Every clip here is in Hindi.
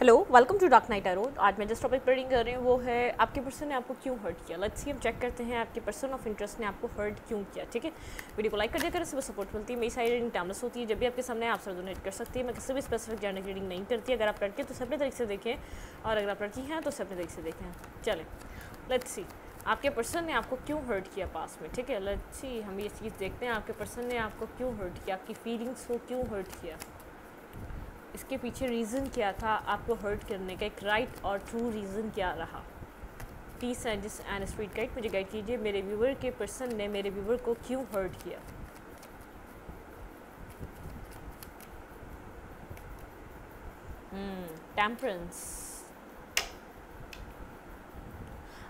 Hello, welcome to dark night arrow. आज मैं जिस टॉपिक पर रीडिंग कर रही हूँ वो है आपके पर्सन ने आपको क्यों हर्ट किया। लेट्स सी, हम चेक करते हैं आपके पर्सन ऑफ इंटरेस्ट ने आपको हर्ट क्यों किया। ठीक है, वीडियो को लाइक कर दिया करें, इससे सपोर्ट मिलती है। मेरी सारी रीडिंग टाइमलेस होती है, जब भी आपके सामने आप सर डोनेट कर सकती है। मैं किसी भी स्पेसिफिक जानने की रीडिंग नहीं करती। अगर आप लड़के तो अपने तरीके से देखें, और अगर आप लड़की हैं तो अपने तरीके से देखें। चलें, लेट्स सी आपके पर्सन ने आपको क्यों हर्ट किया पास में। ठीक है, लेट्स सी हम ये चीज़ देखते हैं आपके पर्सन ने आपको क्यों हर्ट किया, आपकी फीलिंग्स को क्यों हर्ट किया, इसके पीछे रीज़न क्या था आपको हर्ट करने का, एक राइट और ट्रू रीज़न क्या रहा। Please angels and spirit guide मुझे गाइड कीजिए, मेरे व्यूवर के पर्सन ने मेरे व्यूवर को क्यों हर्ट किया। टेम्परेंस,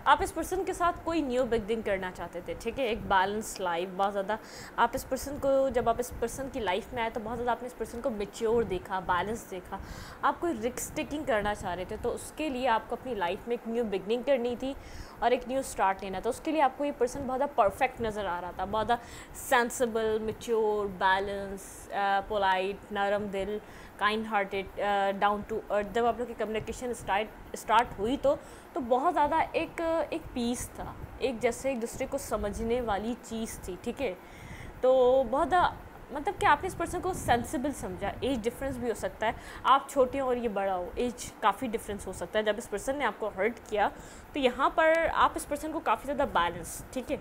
आप इस पर्सन के साथ कोई न्यू बिगनिंग करना चाहते थे। ठीक है, एक बैलेंस लाइफ, बहुत ज़्यादा आप इस पर्सन को, जब आप इस पर्सन की लाइफ में आए तो बहुत ज़्यादा आपने इस पर्सन को मेच्योर देखा, बैलेंस देखा। आप कोई रिस्क टेकिंग करना चाह रहे थे, तो उसके लिए आपको अपनी लाइफ में एक न्यू बिगनिंग करनी थी और एक न्यू स्टार्ट लेना था। उसके लिए आपको ये पर्सन बहुत ज़्यादा परफेक्ट नज़र आ रहा था, बहुत ज़्यादा सेंसिबल, मेच्योर, बैलेंस, पोलाइट, नरम दिल, kind hearted, down to earth. जब आप लोग की कम्युनिकेशन स्टार्ट हुई तो बहुत ज़्यादा एक पीस था, एक जैसे एक दूसरे को समझने वाली चीज़ थी। ठीक है, तो बहुत मतलब कि आपने इस पर्सन को सेंसिबल समझा। एज डिफरेंस भी हो सकता है, आप छोटे हो और ये बड़ा हो, एज काफ़ी डिफरेंस हो सकता है। जब इस पर्सन ने आपको हर्ट किया तो यहाँ पर आप इस पर्सन को काफ़ी ज़्यादा बैलेंस, ठीक है,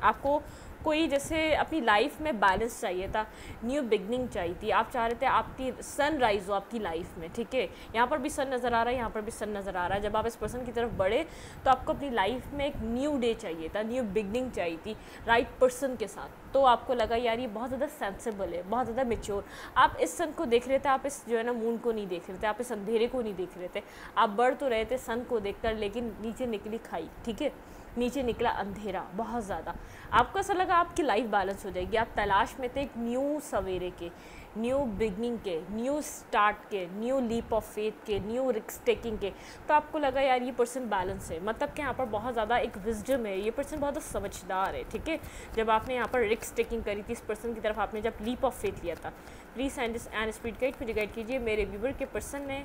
आपको कोई जैसे अपनी लाइफ में बैलेंस चाहिए था, न्यू बिगनिंग चाहिए थी। आप चाह रहे थे आपकी सनराइज हो आपकी लाइफ में। ठीक है, यहाँ पर भी सन नज़र आ रहा है, यहाँ पर भी सन नज़र आ रहा है। जब आप इस पर्सन की तरफ बढ़े तो आपको अपनी लाइफ में एक न्यू डे चाहिए था, न्यू बिगनिंग चाहिए थी राइट पर्सन के साथ। तो आपको लगा यार ये बहुत ज़्यादा सेंसिबल है, बहुत ज़्यादा मेच्योर। आप इस सन को देख रहे थे, आप इस जो है ना मून को नहीं देख रहे थे, आप इस अंधेरे को नहीं देख रहे थे। आप बढ़ तो रहे थे सन को देखकर, लेकिन नीचे निकली खाई। ठीक है, नीचे निकला अंधेरा बहुत ज़्यादा। आपको ऐसा लगा आपकी लाइफ बैलेंस हो जाएगी। आप तलाश में थे एक न्यू सवेरे के, न्यू बिगनिंग के, न्यू स्टार्ट के, न्यू लीप ऑफ फेथ के, न्यू रिस्क टेकिंग के। तो आपको लगा यार ये पर्सन बैलेंस है, मतलब कि यहाँ पर बहुत ज़्यादा एक विजडम है, ये पर्सन बहुत ज़्यादा समझदार है। ठीक है, जब आपने यहाँ पर रिस्क टेकिंग करी थी इस पर्सन की तरफ, आपने जब लीप ऑफ फेथ लिया था। प्लीज़ एंड स्पिरिट गाइड मुझे गाइड कीजिए, मेरे व्यूवर के पर्सन ने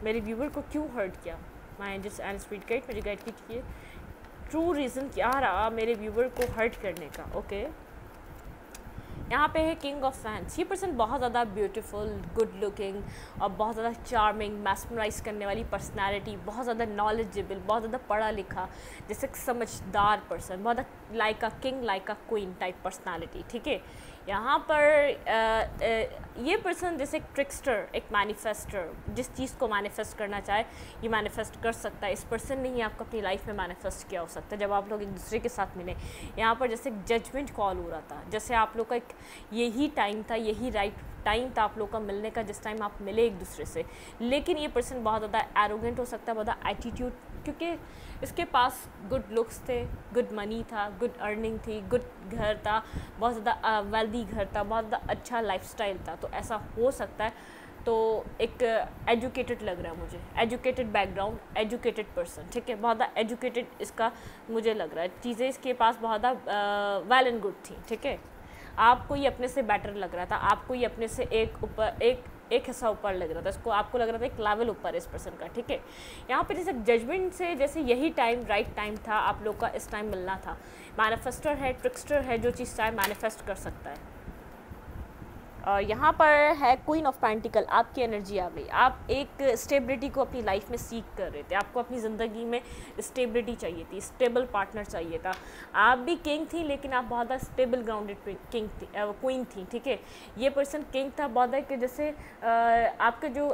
मेरे व्यूवर को क्यों हर्ट किया। My angels and spirit guide मुझे गाइड कीजिए, ट्रू रीज़न क्या रहा मेरे व्यूवर को हर्ट करने का। ओके, यहाँ पे है किंग ऑफ फैंस। ये पर्सन बहुत ज़्यादा ब्यूटीफुल, गुड लुकिंग और बहुत ज़्यादा चार्मिंग, मैस्मराइज करने वाली पर्सनालिटी, बहुत ज़्यादा नॉलेजेबल, बहुत ज़्यादा पढ़ा लिखा, जैसे समझदार पर्सन, बहुत like a king, like a queen type personality. ठीक है, यहाँ पर ये पर्सन जैसे एक ट्रिक्स्टर, एक मैनिफेस्टर, जिस चीज़ को मैनिफेस्ट करना चाहे ये मैनिफेस्ट कर सकता है। इस पर्सन ने ही आपको अपनी लाइफ में मैनिफेस्ट किया हो सकता है जब आप लोग एक दूसरे के साथ मिले। यहाँ पर जैसे एक जजमेंट कॉल हो रहा था, जैसे आप लोग का एक यही टाइम था, यही राइट टाइम था आप लोग का मिलने का, जिस टाइम आप मिले एक दूसरे से। लेकिन ये पर्सन बहुत ज़्यादा एरोगेंट हो सकता है, बहुत ज़्यादा एटीट्यूड, क्योंकि इसके पास गुड लुक्स थे, गुड मनी था, गुड अर्निंग थी, गुड घर था, बहुत ज़्यादा वेल्दी घर था, बहुत ज़्यादा अच्छा लाइफस्टाइल था। तो ऐसा हो सकता है। तो एक एजुकेटेड लग रहा है मुझे, एजुकेटेड बैकग्राउंड, एजुकेटेड पर्सन। ठीक है, बहुत ज़्यादा एजुकेटेड इसका मुझे लग रहा है, चीज़ें इसके पास बहुत ज़्यादा वेल एंड गुड थी। ठीक है, आपको ये अपने से बेटर लग रहा था, आपको ये अपने से एक हिस्सा ऊपर लग रहा था, इसको आपको लग रहा था एक लेवल ऊपर इस पर्सन का। ठीक है, यहाँ पे जैसे जजमेंट से जैसे यही टाइम राइट टाइम था आप लोग का, इस टाइम मिलना था। मैनिफेस्टर है, ट्रिक्स्टर है, जो चीज़ चाहे मैनिफेस्ट कर सकता है। और यहाँ पर है क्वीन ऑफ पेंटिकल, आपकी एनर्जी आ गई। आप एक स्टेबिलिटी को अपनी लाइफ में सीख कर रहे थे, आपको अपनी ज़िंदगी में स्टेबिलिटी चाहिए थी, स्टेबल पार्टनर चाहिए था। आप भी किंग थी, लेकिन आप बहुत ज़्यादा स्टेबल ग्राउंडेड किंग थी, क्वीन थी। ठीक है, ये पर्सन किंग था, बहुत ज़्यादा कि जैसे आपका जो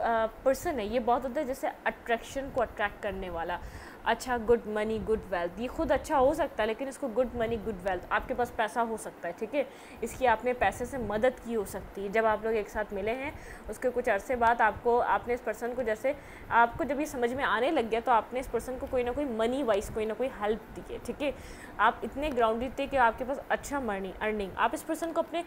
पर्सन है ये बहुत ज़्यादा जैसे अट्रैक्शन को अट्रैक्ट करने वाला, अच्छा गुड मनी, गुड वेल्थ। ये खुद अच्छा हो सकता है, लेकिन इसको गुड मनी, गुड वेल्थ, आपके पास पैसा हो सकता है। ठीक है, इसकी आपने पैसे से मदद की हो सकती है। जब आप लोग एक साथ मिले हैं उसके कुछ अरसे बाद आपने इस पर्सन को, जैसे आपको जब ये समझ में आने लग गया तो आपने इस पर्सन को कोई ना कोई मनी वाइज कोई ना कोई हेल्प दी है। ठीक है, आप इतने ग्राउंडेड थे कि आपके पास अच्छा मनी अर्निंग, आप इस पर्सन को अपने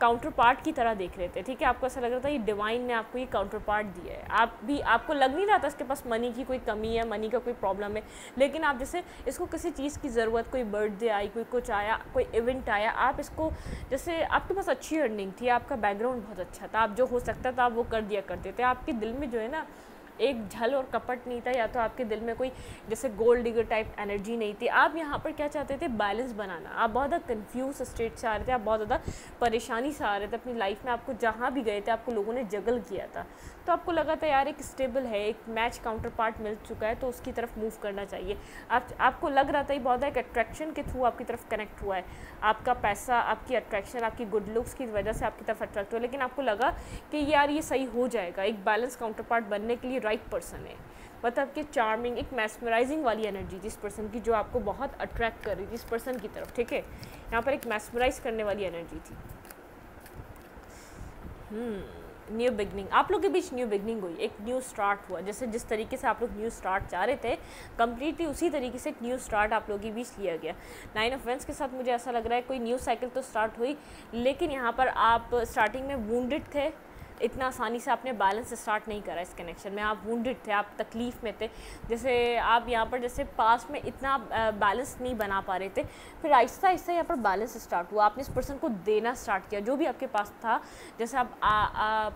काउंटर पार्ट की तरह देख रहे थे। ठीक है, आपको ऐसा लग रहा था ये डिवाइन ने आपको ये काउंटर पार्ट दिया है। आपको लग नहीं रहा था इसके पास मनी की कोई कमी है, मनी का कोई प्रॉब्लम है, लेकिन आप जैसे इसको किसी चीज़ की ज़रूरत, कोई बर्थडे आई, कोई कुछ आया, कोई इवेंट आया, आप इसको जैसे आपके पास अच्छी अर्निंग थी, आपका बैकग्राउंड बहुत अच्छा था, आप जो हो सकता था आप वो कर दिया करते थे। आपके दिल में जो है ना एक छल और कपट नहीं था, या तो आपके दिल में कोई जैसे गोल्ड डिगर टाइप एनर्जी नहीं थी। आप यहाँ पर क्या चाहते थे, बैलेंस बनाना। आप बहुत ज़्यादा कन्फ्यूज स्टेट से आ रहे थे, आप बहुत ज़्यादा परेशानी से आ रहे थे अपनी लाइफ में। आपको जहाँ भी गए थे आपको लोगों ने जगल किया था, तो आपको लगा था यार एक स्टेबल है, एक मैच काउंटर पार्ट मिल चुका है, तो उसकी तरफ मूव करना चाहिए। आपको लग रहा था ये बहुत एक अट्रैक्शन के थ्रू आपकी तरफ कनेक्ट हुआ है। आपका पैसा, आपकी अट्रैक्शन, आपकी गुड लुक्स की वजह से आपकी तरफ अट्रैक्ट हुआ, लेकिन आपको लगा कि यार ये सही हो जाएगा, एक बैलेंस काउंटर पार्ट बनने के लिए राइट पर्सन है। मतलब कि चार्मिंग, एक मैस्मराइजिंग वाली एनर्जी थी इस पर्सन की, जो आपको बहुत अट्रैक्ट कर रही थी इस पर्सन की तरफ, ठीक है। यहाँ पर एक मैस्मराइज करने वाली एनर्जी थी। न्यू बिगनिंग, आप लोग के बीच न्यू बिगनिंग हुई, एक न्यू स्टार्ट हुआ। जैसे जिस तरीके से आप लोग न्यू स्टार्ट चाह रहे थे, कंप्लीटली उसी तरीके से एक न्यू स्टार्ट आप लोगों के बीच लिया गया। 9 ऑफ वेंस के साथ मुझे ऐसा लग रहा है कोई न्यू साइकिल तो स्टार्ट हुई, लेकिन यहाँ पर आप स्टार्टिंग में वुंडेड थे। इतना आसानी से आपने बैलेंस स्टार्ट नहीं करा इस कनेक्शन में, आप वुंडेड थे, आप तकलीफ़ में थे। जैसे आप यहाँ पर जैसे पास में इतना बैलेंस नहीं बना पा रहे थे, फिर आहिस्ता आहिस्ता यहाँ पर बैलेंस स्टार्ट हुआ। आपने इस पर्सन को देना स्टार्ट किया, जो भी आपके पास था। जैसे आप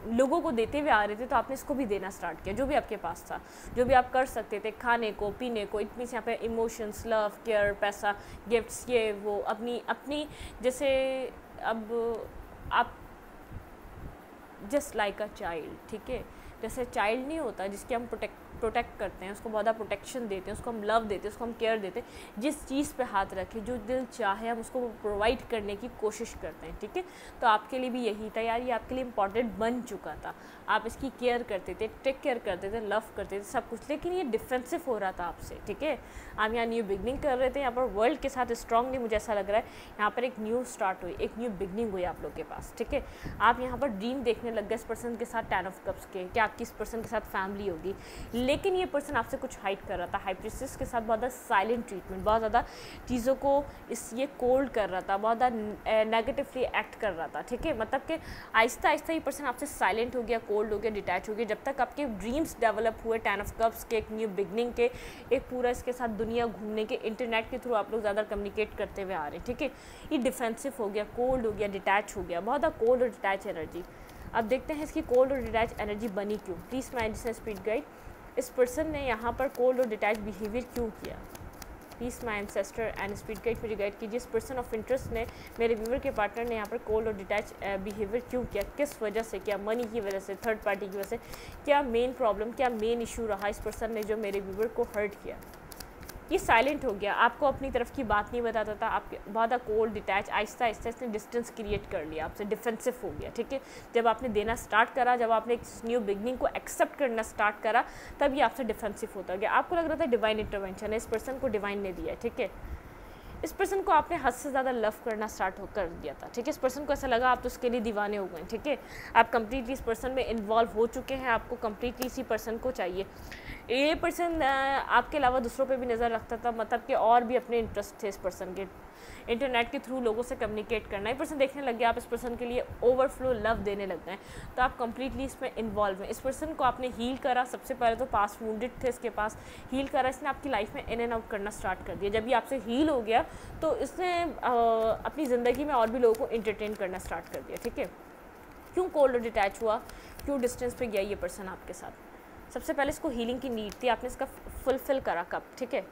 लोगों को देते हुए आ रहे थे, तो आपने इसको भी देना स्टार्ट किया, जो भी आपके पास था, जो भी आप कर सकते थे, खाने को, पीने को। इट मीन्स यहाँ पे इमोशंस, लव, केयर, पैसा, गिफ्ट्स, ये वो अपनी जैसे अब आप जस्ट लाइक अ चाइल्ड, ठीक है। जैसे चाइल्ड नहीं होता जिसकी हम प्रोटेक्ट करते हैं, उसको बहुत ज़्यादा प्रोटेक्शन देते हैं, उसको हम लव देते हैं, उसको हम केयर देते हैं। जिस चीज़ पे हाथ रखें, जो दिल चाहे, हम उसको प्रोवाइड करने की कोशिश करते हैं, ठीक है। तो आपके लिए भी यही था यार, ये आपके लिए इंपॉर्टेंट बन चुका था। आप इसकी केयर करते थे, टेक केयर करते थे, लव करते थे, सब कुछ, लेकिन ये डिफेंसिव हो रहा था आपसे, ठीक है। आप यहाँ न्यू बिगनिंग कर रहे थे, यहाँ पर वर्ल्ड के साथ स्ट्रांगली मुझे ऐसा लग रहा है यहाँ पर एक न्यू स्टार्ट हुई, एक न्यू बिगनिंग हुई आप लोग के पास, ठीक है। आप यहाँ पर ड्रीम देखने लग गए इस पर्सन के साथ 10 ऑफ कप्स के, कि आपकी इस पर्सन के साथ फैमिली होगी, लेकिन ये पर्सन आपसे कुछ हाइड कर रहा था। हाई प्रीस्टेस के साथ बहुत ज़्यादा साइलेंट ट्रीटमेंट, बहुत ज़्यादा चीज़ों को ये कोल्ड कर रहा था, बहुत ज़्यादा नेगेटिवली एक्ट कर रहा था, ठीक है। मतलब कि आहिस्ता आहिस्ता ये पर्सन आपसे साइलेंट हो गया, कोल्ड हो गया, डिटैच हो गया, जब तक आपके ड्रीम्स डेवलप हुए 10 ऑफ कप्स के, एक न्यू बिगनिंग के, एक पूरा इसके साथ दुनिया घूमने के, इंटरनेट के थ्रू आप लोग ज़्यादा कम्युनिकेट करते हुए आ रहे हैं, ठीक है। ये डिफेंसिव हो गया, कोल्ड हो गया, डिटैच हो गया, बहुत ज़्यादा कोल्ड और डिटैच एनर्जी। अब देखते हैं इसकी कोल्ड और डिटैच एनर्जी बनी क्यों। प्लीज़ माइंड से स्पीड गाइड, इस पर्सन ने यहाँ पर कोल्ड और डिटैच बिहेवियर क्यों किया। Please my ancestor and speed guide मुझे गाइड कीजिए, इस पर्सन ऑफ इंटरेस्ट ने, मेरे व्यूवर के पार्टनर ने यहाँ पर कोल्ड और डिटैच बिहेवियर क्यों किया, किस वजह से, क्या मनी की वजह से, थर्ड पार्टी की वजह से, क्या मेन प्रॉब्लम, क्या मेन इशू रहा इस पर्सन ने जो मेरे व्यूवर को हर्ट किया। ये साइलेंट हो गया, आपको अपनी तरफ की बात नहीं बताता था, आपके बहुत कोल्ड डिटैच, आहिस्ता आहिस्ता इसने डिस्टेंस क्रिएट कर लिया आपसे, डिफेंसिव हो गया, ठीक है। जब आपने देना स्टार्ट करा, जब आपने एक न्यू बिगनिंग को एक्सेप्ट करना स्टार्ट करा, तब ये आपसे डिफेंसिव होता गया। आपको लग रहा था डिवाइन इंटरवेंशन है, इस पर्सन को डिवाइन ने दिया है, ठीक है। इस पर्सन को आपने हद से ज़्यादा लव करना स्टार्ट कर दिया था, ठीक है। इस पर्सन को ऐसा लगा आप तो उसके लिए दीवाने हो गए, ठीक है। आप कंप्लीटली इस पर्सन में इन्वॉल्व हो चुके हैं, आपको कंप्लीटली इसी पर्सन को चाहिए। ये पर्सन आपके अलावा दूसरों पे भी नज़र रखता था, मतलब कि और भी अपने इंटरेस्ट थे इस पर्सन के, इंटरनेट के थ्रू लोगों से कम्युनिकेट करना। ये पर्सन देखने लग गया आप इस पर्सन के लिए ओवरफ्लो लव देने लग गए, तो आप कंप्लीटली इसमें इन्वॉल्व हैं। इस पर्सन को आपने हील करा, सबसे पहले तो पास वुंडेड थे इसके पास, हील करा, इसने आपकी लाइफ में इन एंड आउट करना स्टार्ट कर दिया। जब ये आपसे हील हो गया तो इसने अपनी ज़िंदगी में और भी लोगों को इंटरटेन करना स्टार्ट कर दिया, ठीक है। क्यों कोल्ड और डिटैच हुआ, क्यों डिस्टेंस पे गया ये पर्सन आपके साथ। सबसे पहले इसको हीलिंग की नीड थी, आपने इसका फुलफिल करा कब, ठीक है।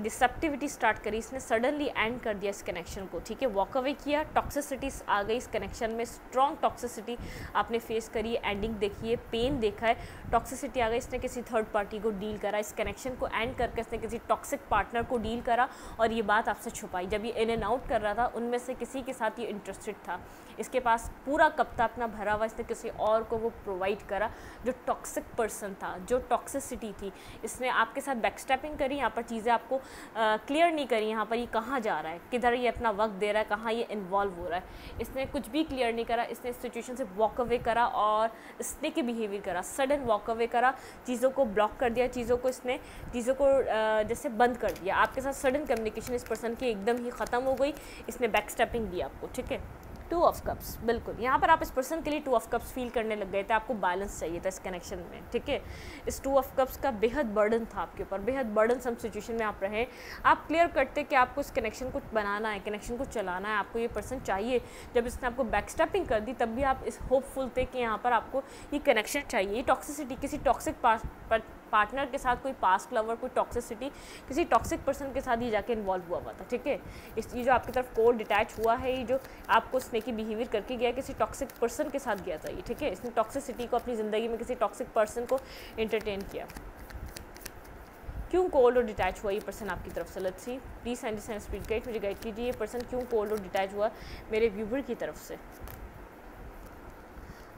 डिसेप्टिविटी स्टार्ट करी इसने, सडनली एंड कर दिया इस कनेक्शन को, ठीक है। वॉक अवे किया, टॉक्सिसिटीज आ गई इस कनेक्शन में, स्ट्रॉन्ग टॉक्सिसिटी आपने फेस करी है, एंडिंग देखी है, पेन देखा है, टॉक्सिसिटी आ गई, इसने किसी थर्ड पार्टी को डील करा, इस कनेक्शन को एंड करके इसने किसी टॉक्सिक पार्टनर को डील करा और ये बात आपसे छुपाई। जब ये इन एंड आउट कर रहा था उनमें से किसी के साथ ये इंटरेस्टेड था, इसके पास पूरा कप था अपना भरा हुआ, इसने किसी और को वो प्रोवाइड करा जो टॉक्सिक पर्सन था, जो टॉक्सिसिटी थी। इसने आपके साथ बैकस्टेपिंग करी, यहाँ पर चीज़ें आपको क्लियर नहीं करी, यहाँ पर ये कहाँ जा रहा है, किधर ये अपना वक्त दे रहा है, कहाँ ये इन्वॉल्व हो रहा है। इसने कुछ भी क्लियर नहीं करा, इसने इस सिचुएशन से वॉक अवे करा और स्नेक बिहेवियर करा, सडन वॉक अवे करा, चीज़ों को ब्लॉक कर दिया, चीज़ों को जैसे बंद कर दिया। आपके साथ सडन कम्युनिकेशन इस पर्सन की एकदम ही ख़त्म हो गई, इसने बैकस्टेपिंग दी आपको, ठीक है। टू ऑफ कप्स, बिल्कुल यहाँ पर आप इस पर्सन के लिए टू ऑफ कप्स फील करने लग गए थे, आपको बैलेंस चाहिए था इस कनेक्शन में, ठीक है। इस टू ऑफ कप्स का बेहद बर्डन था आपके ऊपर, बेहद बर्डन सम सिचुएशन में आप रहे। आप क्लियर करते कि आपको इस कनेक्शन को बनाना है, कनेक्शन को चलाना है, आपको ये पर्सन चाहिए। जब इसने आपको बैक स्टेपिंग कर दी तब भी आप इस होपफुल थे कि यहाँ पर आपको ये कनेक्शन चाहिए। ये टॉक्सिसिटी किसी टॉक्सिक पार्टनर के साथ, कोई पास्ट लवर, कोई टॉक्सिसिटी किसी टॉक्सिक पर्सन के साथ ये जाके इन्वॉल्व हुआ था, ठीक है। ये जो आपकी तरफ कोल्ड डिटैच हुआ है, ये जो आपको स्नेकी बिहेवियर करके गया, किसी टॉक्सिक पर्सन के साथ गया था ये, ठीक है। इसने टॉक्सिसिटी को अपनी ज़िंदगी में किसी टॉक्सिक पर्सन को एंटरटेन किया। क्यों कोल्ड और डिटैच हुआ ये पर्सन आपकी तरफ से? Let's see, please send this speed guide, मुझे गाइड कीजिए, ये पर्सन क्यों कोल्ड और डिटैच हुआ मेरे व्यूवर की तरफ से?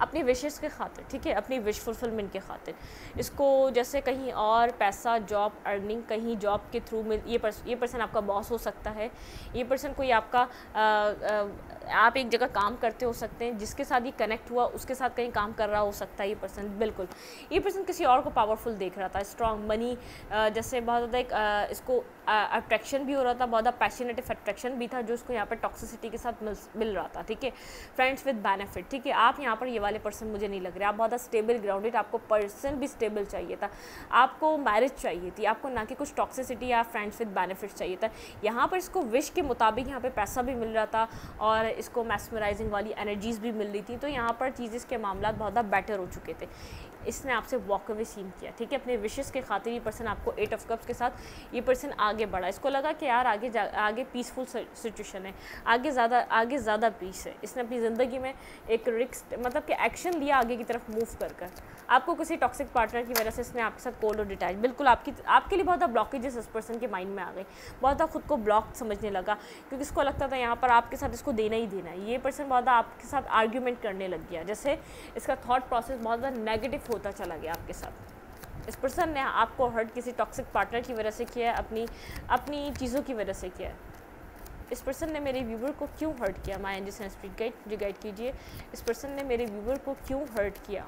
अपनी विशेस के खातिर, ठीक है, अपनी विश फुलफिलमेंट के खातिर। इसको जैसे कहीं और पैसा, जॉब, अर्निंग, कहीं जॉब के थ्रू में ये पर्सन आपका बॉस हो सकता है। ये पर्सन कोई आपका आप एक जगह काम करते हो सकते हैं, जिसके साथ ये कनेक्ट हुआ उसके साथ कहीं काम कर रहा हो सकता है ये पर्सन, बिल्कुल। ये पर्सन किसी और को पावरफुल देख रहा था, स्ट्रॉन्ग मनी, जैसे बहुत ज़्यादा एक इसको अट्रैक्शन भी हो रहा था, बहुत ज़्यादा पैशनेटिव अट्रैक्शन भी था जो इसको यहाँ पर टॉक्सिसिटी के साथ मिल रहा था, ठीक है। फ्रेंड्स विद बेनिफिट, ठीक है। आप यहाँ पर ये वाले पर्सन मुझे नहीं लग रहे, आप बहुत स्टेबल ग्राउंडेड, आपको पर्सन भी स्टेबल चाहिए था, आपको मैरिज चाहिए थी, आपको ना कि कुछ टॉक्सिसिटी या फ्रेंड्स विद बेनिफिट चाहिए था। यहाँ पर इसको विश के मुताबिक यहाँ पे पैसा भी मिल रहा था और इसको मैस्मराइजिंग वाली एनर्जीज भी मिल रही थी, तो यहाँ पर चीज़ें के मामला बहुत ज़्यादा बेटर हो चुके थे। इसने आपसे वॉक अवे सीन किया, ठीक है, अपने विशेस के खातिर। ये पर्सन आपको 8 ऑफ कप्स के साथ ये पर्सन आगे बढ़ा, इसको लगा कि यार आगे पीसफुल सिचुएशन है, आगे ज़्यादा पीस है। इसने अपनी ज़िंदगी में एक रिस्क, मतलब कि एक्शन लिया आगे की तरफ मूव कर। आपको किसी टॉक्सिक पार्टनर की वजह से इसने आपके साथ कोल्ड और डिटैच, बिल्कुल आपके लिए बहुत ज़्यादा ब्लॉकेजेस इस पर्सन के माइंड में आ गई, बहुत ज़्यादा खुद को ब्लॉक समझने लगा, क्योंकि इसको लगता था यहाँ पर आपके साथ इसको देना ही देना है। ये पर्सन बहुत ज़्यादा आपके साथ आर्ग्यूमेंट करने लग गया, जैसे इसका थॉट प्रोसेस बहुत ज़्यादा नेगेटिव होता चला गया आपके साथ। इस पर्सन ने आपको हर्ट किसी टॉक्सिक पार्टनर की वजह से किया है, अपनी चीज़ों की वजह से किया है। इस पर्सन ने मेरे व्यूवर को क्यों हर्ट किया? My angels and spirit guide, मुझे गाइड कीजिए, इस पर्सन ने मेरे व्यूवर को क्यों हर्ट किया?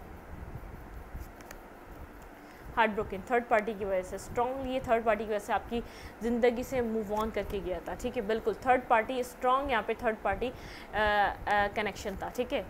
हार्ट ब्रोकन, थर्ड पार्टी की वजह से, स्ट्रॉन्गली ये थर्ड पार्टी की वजह से आपकी ज़िंदगी से मूव ऑन करके गया था, ठीक है, बिल्कुल। थर्ड पार्टी स्ट्रॉन्ग, यहाँ पे थर्ड पार्टी कनेक्शन था, ठीक है।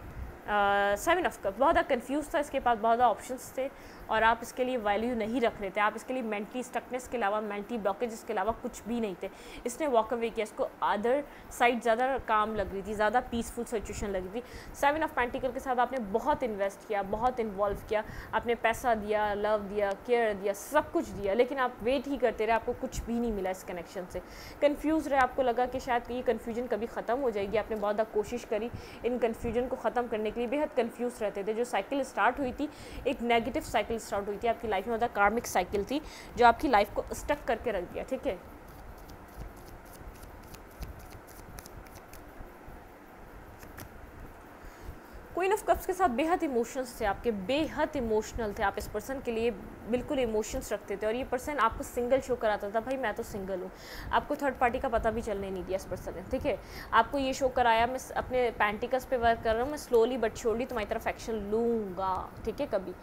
7 ऑफ कप, बहुत ज़्यादा कन्फ्यूज़ था, इसके पास बहुत ज़्यादा ऑप्शंस थे और आप इसके लिए वैल्यू नहीं रख रहे थे, आप इसके लिए मेंटली स्टकनेस के अलावा, मेंटली ब्लॉकेजेस के अलावा कुछ भी नहीं थे। इसने वॉक अवे किया, इसको अदर साइड ज़्यादा काम लग रही थी, ज़्यादा पीसफुल सिचुएशन लग रही थी। 7 ऑफ पेंटिकल के साथ आपने बहुत इन्वेस्ट किया, बहुत इन्वॉल्व किया, आपने पैसा दिया, लव दिया, केयर दिया, सब कुछ दिया, लेकिन आप वेट ही करते रहे, आपको कुछ भी नहीं मिला इस कनेक्शन से। कन्फ्यूज़ रहे, आपको लगा कि शायद ये कन्फ्यूजन कभी ख़त्म हो जाएगी, आपने बहुत ज़्यादा कोशिश करी इन कन्फ्यूजन को ख़त्म करने के लिए, बेहद कन्फ्यूज़ रहते थे। जो साइकिल स्टार्ट हुई थी, एक नेगेटिव साइकिल स्टार्ट हुई थी आपकी लाइफ में, मतलब कार्मिक साइकिल थी जो आपकी लाइफ को स्टक करके रख दिया, ठीक है। क्वीन ऑफ कप्स के साथ बेहद इमोशंस थे आपके, बेहद इमोशनल थे आप इस पर्सन के लिए, बिल्कुल इमोशंस रखते थे। और ये पर्सन आपको सिंगल शो कराता था, भाई मैं तो सिंगल हूँ, आपको थर्ड पार्टी का पता भी चलने नहीं दिया इस पर्सन ने, ठीक है। आपको ये शो कराया मैं अपने पेंटिकल्स पे वर्क कर रहा हूँ, मैं स्लोली बट श्योरली तुम्हारी तरफ एक्शन लूँगा, ठीक है, कभी।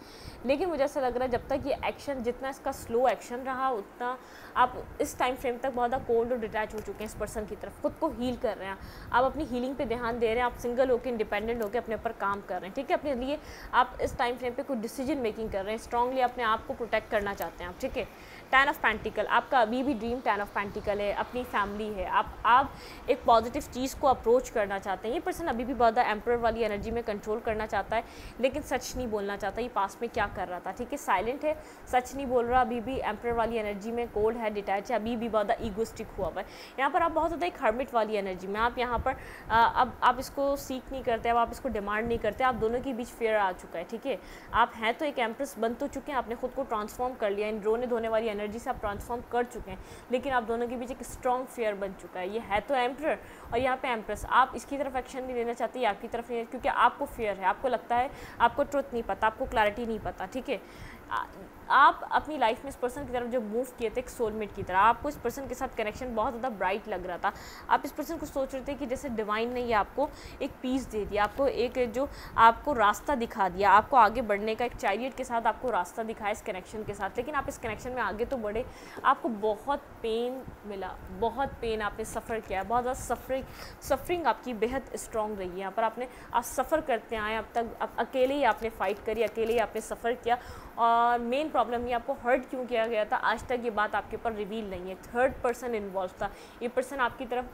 लेकिन मुझे ऐसा लग रहा है जब तक ये एक्शन, जितना इसका स्लो एक्शन रहा, उतना आप इस टाइम फ्रेम तक बहुत ज़्यादा कोल्ड और डिटैच हो चुके हैं इस पर्सन की तरफ, खुद को हील कर रहे हैं, आप अपनी हीलिंग पे ध्यान दे रहे हैं, आप सिंगल होकर इंडिपेंडेंट होकर अपने ऊपर काम कर रहे हैं, ठीक है। अपने लिए आप इस टाइम फ्रेम पे कुछ डिसीजन मेकिंग कर रहे हैं, स्ट्रांगली अपने आप को प्रोटेक्ट करना चाहते हैं आप, ठीक है। 10 ऑफ पेंटिकल, आपका अभी भी ड्रीम 10 ऑफ पेंटिकल है, अपनी फैमिली है, आप एक पॉजिटिव चीज़ को अप्रोच करना चाहते हैं। ये पर्सन अभी भी बहुत ज़्यादा एम्परर वाली एनर्जी में कंट्रोल करना चाहता है, लेकिन सच नहीं बोलना चाहता, ये पास्ट में क्या कर रहा था, ठीक है, साइलेंट है, सच नहीं बोल रहा, अभी भी एम्परर वाली एनर्जी में, कोल्ड है, डिटैच है, अभी भी बहुत ज़्यादा ईगोस्टिक हुआ है। यहाँ पर आप बहुत ज़्यादा एक हर्मिट वाली एनर्जी में, आप यहाँ पर अब आप इसको सीख नहीं करते, अब आप इसको डिमांड नहीं करते, आप दोनों के बीच फेयर आ चुका है, ठीक है। आप हैं तो एक एम्प्रेस बन तो चुके हैं, आपने खुद को ट्रांसफॉर्म कर लिया, इन रोने धोने वाली एनर्जी से आप ट्रांसफॉर्म कर चुके हैं, लेकिन आप दोनों के बीच एक स्ट्रॉन्ग फेयर बन चुका है। ये है तो एम्परर और यहाँ पे एम्प्रेस, आप इसकी तरफ एक्शन नहीं लेना चाहते, या आपकी तरफ नहीं, क्योंकि आपको फेयर है, आपको लगता है आपको ट्रुथ नहीं पता, आपको क्लैरिटी नहीं पता, ठीक है। आप अपनी लाइफ में इस पर्सन की तरफ जब मूव किए थे एक सोलमेट की तरह, आपको इस पर्सन के साथ कनेक्शन बहुत ज़्यादा ब्राइट लग रहा था। आप इस पर्सन को सोच रहे थे कि जैसे डिवाइन ने ये आपको एक पीस दे दिया, आपको एक जो आपको रास्ता दिखा दिया, आपको आगे बढ़ने का एक चैरियट के साथ आपको रास्ता दिखाया इस कनेक्शन के साथ। लेकिन आप इस कनेक्शन में आगे तो बढ़े, आपको बहुत पेन मिला, बहुत पेन आपने सफ़र किया, बहुत ज़्यादा सफरिंग आपकी बेहद स्ट्रॉन्ग रही है। यहाँ पर आप सफ़र करते आए अब तक, अब अकेले ही आपने फ़ाइट करी, अकेले ही आपने सफ़र किया। और मेन प्रॉब्लम ये आपको हर्ट क्यों किया गया था, आज तक ये बात आपके ऊपर रिवील नहीं है। थर्ड पर्सन इन्वॉल्व था, ये पर्सन आपकी तरफ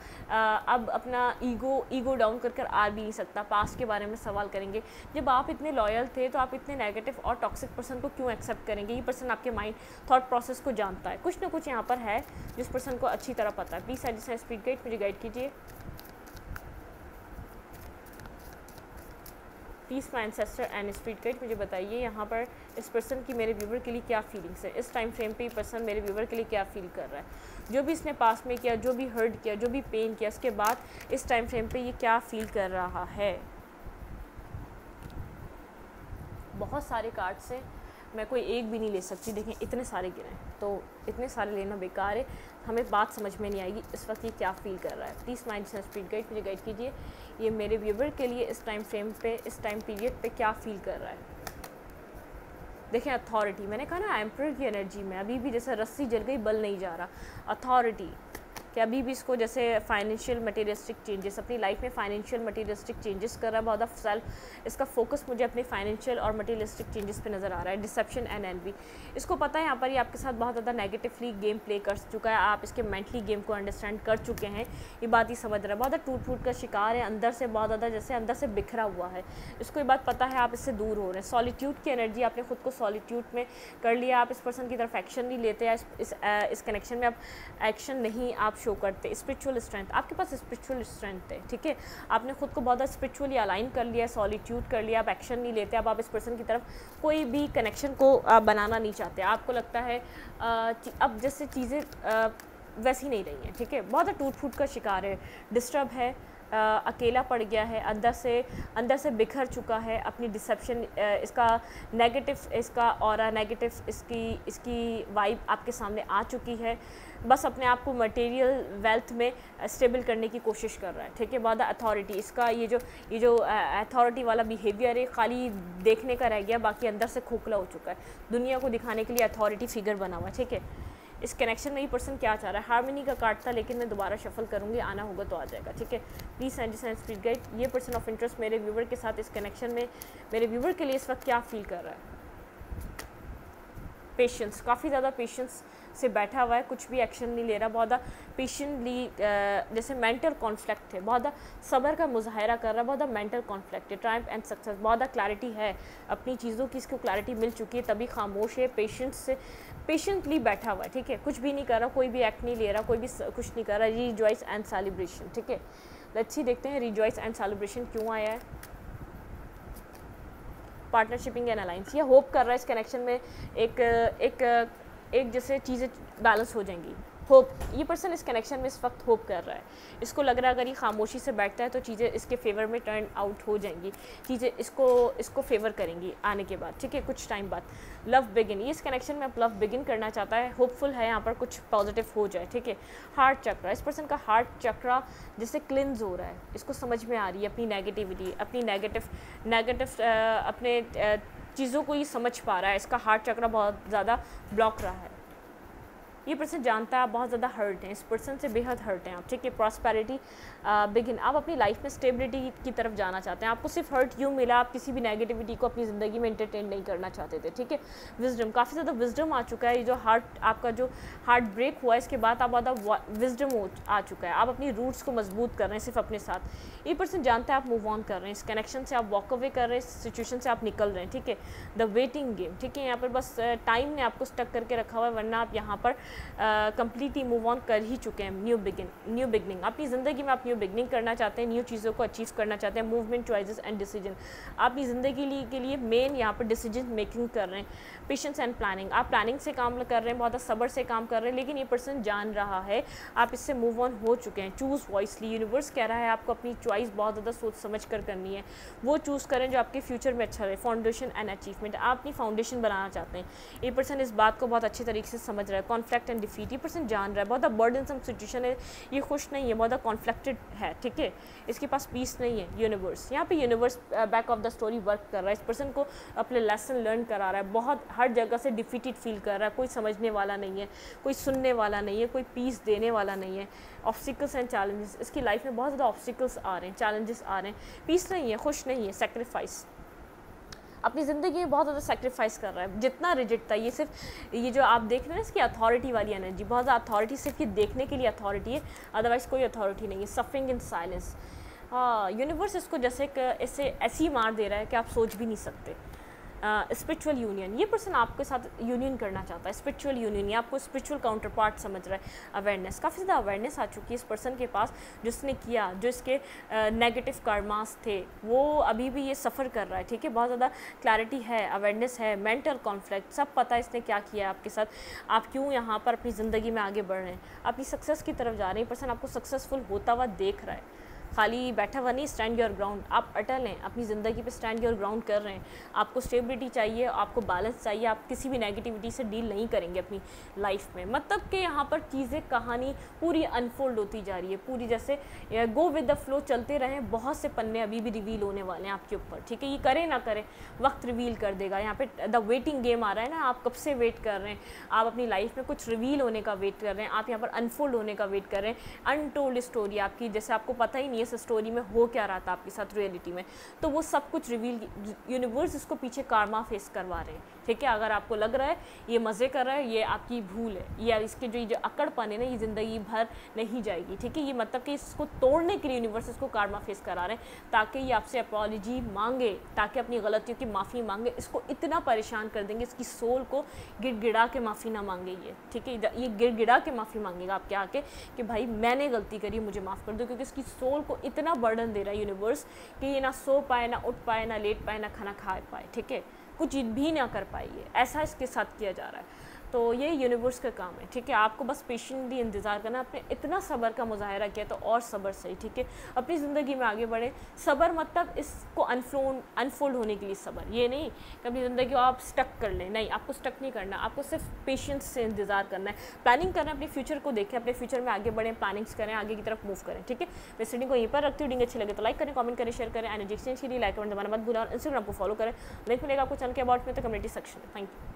अब अपना ईगो डाउन कर आ भी नहीं सकता, पास्ट के बारे में सवाल करेंगे। जब आप इतने लॉयल थे तो आप इतने नेगेटिव और टॉक्सिक पर्सन को क्यों एक्सेप्ट करेंगे? ये पर्सन आपके माइंड थॉट प्रोसेस को जानता है, कुछ ना कुछ यहाँ पर है जिस पर्सन को अच्छी तरह पता है। प्लीज़ एज स्पीड गाइड मुझे गाइड कीजिए। Please my ancestor and speed guide मुझे बताइए यहाँ पर इस पर्सन की मेरे व्यूवर के लिए क्या फीलिंग्स है, इस टाइम फ्रेम पे ये पर्सन मेरे व्यूवर के लिए क्या फील कर रहा है, जो भी इसने पास में किया, जो भी हर्ट किया, जो भी पेन किया, उसके बाद इस टाइम फ्रेम पे ये क्या फील कर रहा है। बहुत सारे कार्ड्स हैं, मैं कोई एक भी नहीं ले सकती, देखें इतने सारे गिरे, तो इतने सारे लेना बेकार है, हमें बात समझ में नहीं आएगी इस वक्त ये क्या फील कर रहा है। प्लीज़ माइंड से स्पीड गाइड मुझे गाइड कीजिए, ये मेरे व्यूवर के लिए इस टाइम फ्रेम पे, इस टाइम पीरियड पे क्या फील कर रहा है। देखें अथॉरिटी, मैंने कहा ना एम्परर की एनर्जी में अभी भी जैसे रस्सी जल गई बल नहीं जा रहा। अथॉरिटी कि अभी भी इसको जैसे फाइनेंशियल मटेरियलिस्टिक चेंजेस, अपनी लाइफ में फाइनेंशियल मटेरियलिस्टिक चेंजेस कर रहा है, बहुत सेल्फ, इसका फोकस मुझे अपने फाइनेंशियल और मटेरियलिस्टिक चेंजेस पे नज़र आ रहा है। डिसेप्शन एंड एनवी, इसको पता है यहाँ पर ये आपके साथ बहुत ज़्यादा नेगेटिवली गेम प्ले कर चुका है, आप इसके मेंटली गेम को अंडरस्टैंड कर चुके हैं, ये बात ही समझ रहा है, बहुत ज़्यादा टूट फूट का शिकार है, अंदर से बहुत ज़्यादा जैसे अंदर से बिखरा हुआ है, इसको ये बात पता है आप इससे दूर हो रहे हैं। सॉलिट्यूड की एनर्जी, आपने खुद को सॉलिट्यूड में कर लिया, आप इस पर्सन की तरफ एक्शन नहीं लेते, इस कनेक्शन में आप एक्शन नहीं आप शो करते। स्पिरिचुअल स्ट्रेंथ, आपके पास स्पिरिचुअल स्ट्रेंथ है, ठीक है, आपने खुद को बहुत ज़्यादा स्पिरिचुअली अलाइन कर लिया, सॉलिट्यूड कर लिया, आप एक्शन नहीं लेते, अब आप इस पर्सन की तरफ कोई भी कनेक्शन को बनाना नहीं चाहते, आपको लगता है अब जैसे चीज़ें वैसी नहीं रही हैं, ठीक है, बहुत ज़्यादा टूट फूट का शिकार है, डिस्टर्ब है, अकेला पड़ गया है, अंदर से बिखर चुका है, अपनी डिसेप्शन, इसका नेगेटिव, इसका ऑरा नेगेटिव, इसकी वाइब आपके सामने आ चुकी है, बस अपने आप को मटेरियल वेल्थ में स्टेबल करने की कोशिश कर रहा है, ठीक है। बाद अथॉरिटी, इसका ये जो अथॉरिटी वाला बिहेवियर है खाली देखने का रह गया, बाकी अंदर से खोखला हो चुका है, दुनिया को दिखाने के लिए अथॉरिटी फिगर बना हुआ है, ठीक है। इस कनेक्शन में ये पर्सन क्या चाह रहा है, हार्मनी का कार्ड था लेकिन मैं दोबारा शफल करूँगी, आना होगा तो आ जाएगा, ठीक है। प्लीज़ सेंड स्पीड गाइड, ये पर्सन ऑफ इंटरेस्ट मेरे व्यूवर के साथ इस कनेक्शन में मेरे व्यूवर के लिए इस वक्त क्या फील कर रहा है। पेशेंस, काफ़ी ज़्यादा पेशेंस से बैठा हुआ है, कुछ भी एक्शन नहीं ले रहा, बहुत ज़्यादा पेशेंटली, जैसे मेंटल कॉन्फ्लिक्ट है, बहुत ज़्यादा सब्र का मुजाहरा कर रहा है, बहुत ज़्यादा मेंटल कॉन्फ्लिक्ट है, ट्रायम्फ एंड सक्सेस, बहुत ज़्यादा क्लैरिटी है, अपनी चीज़ों की इसको क्लैरिटी मिल चुकी है, तभी खामोश है, पेशेंटली बैठा हुआ है, ठीक है, कुछ भी नहीं कर रहा, कोई भी एक्ट नहीं ले रहा, कोई भी कुछ नहीं कर रहा, रिजॉइस एंड सेलिब्रेशन, ठीक है। लेट्स सी देखते हैं रिजॉइस एंड सेलिब्रेशन क्यों आया है। पार्टनरशिपिंग एंड अलायंस, ये होप कर रहा है इस कनेक्शन में एक जैसे चीज़ें बैलेंस हो जाएंगी, होप, ये पर्सन इस कनेक्शन में इस वक्त होप कर रहा है, इसको लग रहा है अगर ये खामोशी से बैठता है तो चीज़ें इसके फेवर में टर्न आउट हो जाएंगी, चीज़ें इसको फेवर करेंगी आने के बाद, ठीक है, कुछ टाइम बाद। लव बिगिन, ये इस कनेक्शन में अब लव बिगिन करना चाहता है, होपफुल है यहाँ पर कुछ पॉजिटिव हो जाए, ठीक है। हार्ट चक्रा, इस पर्सन का हार्ट चक्रा जैसे क्लिन्स हो रहा है, इसको समझ में आ रही है अपनी नेगेटिविटी, अपनी नेगेटिव अपने चीज़ों को ये समझ पा रहा है, इसका हार्ट चक्रा बहुत ज़्यादा ब्लॉक रहा है, ये पर्सन जानता है आप बहुत ज़्यादा हर्ट हैं, इस पर्सन से बेहद हर्ट हैं आप, ठीक है। प्रॉस्पेरिटी बिगिन, आप अपनी लाइफ में स्टेबिलिटी की तरफ जाना चाहते हैं, आपको सिर्फ हर्ट यूँ मिला, आप किसी भी नेगेटिविटी को अपनी ज़िंदगी में एंटरटेन नहीं करना चाहते थे, ठीक है। विजडम, काफ़ी ज़्यादा विजडम आ चुका है, ये जो आपका जो हार्ट ब्रेक हुआ है इसके बाद आप बहुत विजडम आ चुका है, आप अपनी रूट्स को मजबूत कर रहे हैं सिर्फ अपने साथ, ये पर्सन जानता है आप मूव ऑन कर रहे हैं, इस कनेक्शन से आप वॉक अवे कर रहे हैं, इस सिचुएशन से आप निकल रहे हैं, ठीक है। द वेटिंग गेम, ठीक है, यहाँ पर बस टाइम ने आपको स्टक करके रखा हुआ है, वरना आप यहाँ पर कम्प्लीटली मूव ऑन कर ही चुके हैं। न्यू बिगनिंग, अपनी ज़िंदगी में आप न्यू बिगनिंग करना चाहते हैं, न्यू चीज़ों को अचीव करना चाहते हैं। मूवमेंट, चॉइसेस एंड डिसीजन, आप अपनी ज़िंदगी के लिए मेन यहाँ पर डिसीजन मेकिंग कर रहे हैं। पेशेंस एंड प्लानिंग, आप प्लानिंग से काम कर रहे हैं, बहुत सब्र से काम कर रहे हैं, लेकिन ये पर्सन जान रहा है आप इससे मूव ऑन हो चुके हैं। चूज़ वॉइसली, यूनिवर्स कह रहा है आपको अपनी चॉइस बहुत ज़्यादा सोच समझ कर करनी है। वो चूज़ करें जो आपके फ्यूचर में अच्छा रहे। फाउंडेशन एंड अचीवमेंट, आप अपनी फाउंडेशन बनाना चाहते हैं। ये पर्सन इस बात को बहुत अच्छे तरीके से समझ रहा है। कॉन्फ्लिक्ट एंड डिफीट, ये पर्सन जान रहा है बहुत बर्डनसम सिचुएशन है, ये खुश नहीं है, बहुत कॉन्फ्लिक्टेड है, ठीक है, इसके पास पीस नहीं है। यूनिवर्स, यहाँ पे universe back of the story work कर रहा है, इस पर्सन को अपने लेसन लर्न करा रहा है। बहुत हर जगह से डिफीटेड फील कर रहा है, कोई समझने वाला नहीं है, कोई सुनने वाला नहीं है, कोई पीस देने वाला नहीं है। ऑब्स्टिकल्स एंड चैलेंजेस, इसकी लाइफ में बहुत ज़्यादा ऑब्स्टिकल्स आ रहे हैं, चैलेंजेस आ रहे हैं, पीस नहीं है, खुश नहीं है। सेक्रीफाइस, अपनी ज़िंदगी में बहुत ज़्यादा सेक्रीफाइस कर रहा है, जितना रिजिड था। ये सिर्फ ये जो आप देख रहे हैं इसकी अथॉरिटी वाली एनर्जी, बहुत ज़्यादा अथॉरिटी सिर्फ ये देखने के लिए अथॉरिटी है, अदरवाइज़ कोई अथॉरिटी नहीं है। सफरिंग इन साइलेंस, हाँ, यूनिवर्स इसको जैसे ऐसे ऐसी मार दे रहा है कि आप सोच भी नहीं सकते। स्पिरिचुअल यूनियन, ये पर्सन आपके साथ यूनियन करना चाहता है। स्पिरिचुअल यूनियन, ये आपको स्पिरिचुअल काउंटर पार्ट समझ रहा है। अवेयरनेस, काफ़ी ज़्यादा अवेयरनेस आ चुकी है इस पर्सन के पास, जिसने किया, जो इसके नेगेटिव कर्मास थे, वो अभी भी ये सफ़र कर रहा है, ठीक है, बहुत ज़्यादा क्लैरिटी है, अवेयरनेस है। मेंटल कॉन्फ्लिक्ट, सब पता है इसने क्या किया है आपके साथ, आप क्यों यहाँ पर अपनी ज़िंदगी में आगे बढ़ रहे हैं, अपनी सक्सेस की तरफ जा रहे हैं। पर्सन आपको सक्सेसफुल होता हुआ देख रहा है, खाली बैठा हुआ नहीं। स्टैंड योर ग्राउंड, आप अटल हैं, अपनी ज़िंदगी पे स्टैंड योर ग्राउंड कर रहे हैं। आपको स्टेबिलिटी चाहिए, आपको बैलेंस चाहिए, आप किसी भी नेगेटिविटी से डील नहीं करेंगे अपनी लाइफ में। मतलब कि यहाँ पर चीज़ें, कहानी पूरी अनफोल्ड होती जा रही है, पूरी जैसे गो विद द फ्लो चलते रहें। बहुत से पन्ने अभी भी रिवील होने वाले हैं आपके ऊपर, ठीक है, ये करें ना करें वक्त रिवील कर देगा। यहाँ पे द वेटिंग गेम आ रहा है ना, आप कब से वेट कर रहे हैं, आप अपनी लाइफ में कुछ रिवील होने का वेट कर रहे हैं, आप यहाँ पर अनफोल्ड होने का वेट कर रहे हैं। अनटोल्ड स्टोरी आपकी, जैसे आपको पता ही नहीं है इस स्टोरी में हो क्या रहा था आपके साथ रियलिटी में, तो वो सब कुछ रिवील, यूनिवर्स इसको पीछे कार्मा फेस करवा रहे हैं, ठीक है। अगर आपको लग रहा है ये मज़े कर रहा है, ये आपकी भूल है, या इसके जो अकड़पन है ना, ये ज़िंदगी भर नहीं जाएगी, ठीक है। ये मतलब कि इसको तोड़ने के लिए यूनिवर्स इसको कार्मा फेस करा रहे हैं, ताकि ये आपसे अपॉलॉजी मांगे, ताकि अपनी गलतियों की माफ़ी मांगे। इसको इतना परेशान कर देंगे, इसकी सोल को गिड़गिड़ा के माफ़ी ना मांगे ये, ठीक है। ये गिड़गिड़ा के माफ़ी मांगेगा आपके आके कि भाई मैंने गलती करी, मुझे माफ़ कर दो, क्योंकि इसकी सोल को इतना बर्डन दे रहा है यूनिवर्स कि ये ना सो पाए, ना उठ पाए, ना लेट पाए, ना खाना खा पाए, ठीक है, कुछ भी ना कर पाइए, ऐसा इसके साथ किया जा रहा है। तो ये यूनिवर्स का काम है, ठीक है। आपको बस पेशेंटली इंतज़ार करना। आपने इतना सब्र का मुजाहरा किया तो और सब्र सही, ठीक है। अपनी ज़िंदगी में आगे बढ़े। सब्र मतलब इसको अनफोल्ड होने के लिए सब्र, ये नहीं कि अपनी ज़िंदगी को आप स्टक कर लें, नहीं, आपको स्टक नहीं करना, आपको सिर्फ पेशेंस से इंतज़ार करना है। प्लानिंग करना है, अपने फ्यूचर को देखें, अपने फ्यूचर में आगे बढ़ें, प्लानिंग्स करें, आगे की तरफ मूव करें, ठीक है। मैं रीडिंग को यहीं पर रखती हूँ। रीडिंग अच्छी लगे तो लाइक करें, कमेंट करें, शेयर करें। एनर्जी एक्सचेंज के लिए लाइक कमेंट दबाना मत भूलें, और इंस्टाग्राम को फॉलो करें। लिंक मिलेगा आपको चैनल के अबाउट में, तो कम्युनिटी सेक्शन में। Thank you.